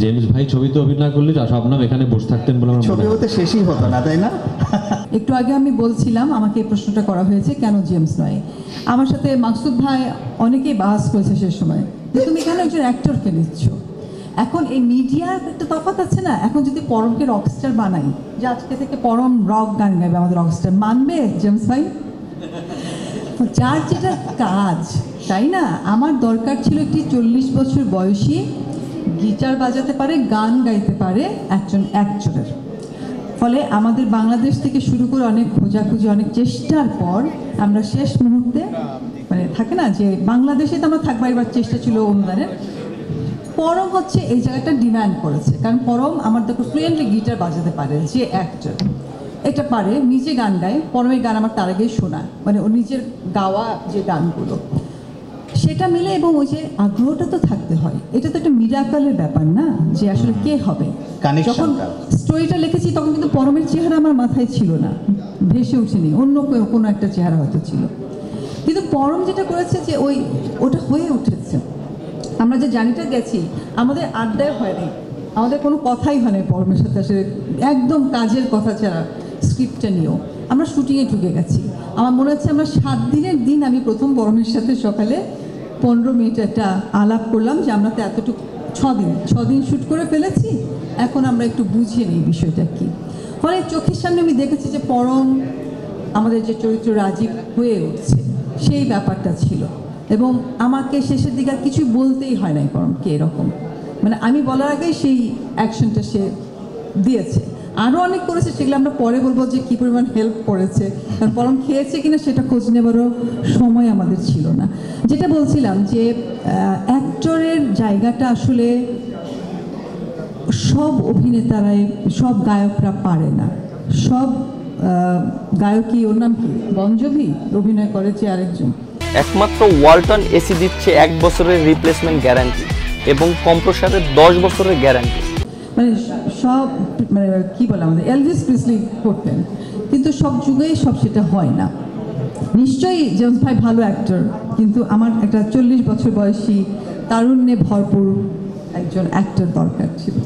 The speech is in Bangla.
জেমস ভাই ছবিতে অভিনয় করলে শবনম এখানে বসে থাকতেন বলে আমার মনে ছবি হয়। হতে শেষই হতো না, তাই না? একটু আগে আমি বলছিলাম, আমাকে এই প্রশ্নটা করা হয়েছে কেন জেমস নয়। আমার সাথে মাকসুদ ভাই অনেকেই বাহাস করেছে সে সময় যে তুমি কেন একজন অ্যাক্টরকে নিচ্ছ। এখন এই মিডিয়ার একটা তফাৎ আছে না, এখন যদি পরমকে রকস্টার বানাই যে আজকে থেকে পরম রক গান গাইবে আমাদের রকস্টার, মানবে জেমস ভাই? যার যেটা কাজ, তাই না? আমার দরকার ছিল একটি 40 বছর বয়সী গিটার বাজাতে পারে, গান গাইতে পারে একজন অ্যাক্টরের। ফলে আমাদের বাংলাদেশ থেকে শুরু করে অনেক খোঁজাখুঁজি, অনেক চেষ্টার পর আমরা শেষ মুহূর্তে, মানে থাকে না যে বাংলাদেশে তো আমরা থাকবো, এবার চেষ্টা ছিল অনুদানের, পরম হচ্ছে এই জায়গাটা ডিম্যান্ড করেছে। কারণ পরম আমার দেখো ফ্লুয়েন্টলি গিটার বাজাতে পারে, যে অ্যাক্টর এটা পারে, নিজে গান গায়। পরমের গান আমার তার আগেই শোনা, মানে ও নিজের গাওয়া যে গানগুলো সেটা মিলে, এবং ওই যে আগ্রহটা তো থাকতে হয়। এটা তো একটা মিরাকলের ব্যাপার না যে আসলে কে হবে। যখন স্টোরিটা লিখেছি তখন কিন্তু পরমের চেহারা আমার মাথায় ছিল না, ভেসে ওঠেনি, অন্য কোনো একটা চেহারা হয়তো ছিল। কিন্তু পরম যেটা করেছে যে ওটা হয়ে উঠেছে। আমরা যে জার্নিটা গেছি, আমাদের আড্ডায় হয়নি, আমাদের কোনো কথাই হয় না পরমের সাথে আসলে, একদম কাজের কথা ছাড়া স্ক্রিপ্টটা নিয়েও আমরা শুটিংয়ে ঢুকে গেছি। আমার মনে হচ্ছে আমরা 7 দিনের দিন আমি প্রথম পরমের সাথে সকালে 15 মিনিট একটা আলাপ করলাম যে আমরা তো এতটুকু 6 দিন শ্যুট করে ফেলেছি, এখন আমরা একটু বুঝিয়ে নিই বিষয়টা কী। ফলে চোখের সামনে আমি দেখেছি যে পরম আমাদের যে চরিত্র রাজীব হয়ে উঠছে, সেই ব্যাপারটা ছিল। এবং আমাকে শেষের দিকে আর কিছুই বলতেই হয় নাই পরমকে, এরকম মানে আমি বলার আগেই সেই অ্যাকশনটা সে দিয়েছে। আরও অনেক করেছে, সেগুলো আমরা পরে বলবো যে কী পরিমাণ হেল্প করেছে, কারণ পরম খেয়েছে কিনা সেটা খোঁজ নেবারও সময় আমাদের ছিল না। যেটা বলছিলাম যে অ্যাক্টরের জায়গাটা আসলে সব অভিনেতারাই, সব গায়করা পারে না। সব গায়কই, ওর নাম কি, বন জোভি অভিনয় করেছে আরেকজন, একমাত্র ওয়ালটন এসি দিচ্ছে 1 বছরের রিপ্লেসমেন্ট গ্যারান্টি এবং কম্প্রেসারের 10 বছরের গ্যারান্টি। মানে সব, মানে কী বলে, আমাদের এলভিস প্রিসলি করতেন, কিন্তু সব যুগেই সব সেটা হয় না। নিশ্চয়ই জেমস ভাই ভালো অ্যাক্টর, কিন্তু আমার একটা 40 বছর বয়সী তারুণ্যে ভরপুর একজন অ্যাক্টর দরকার ছিল।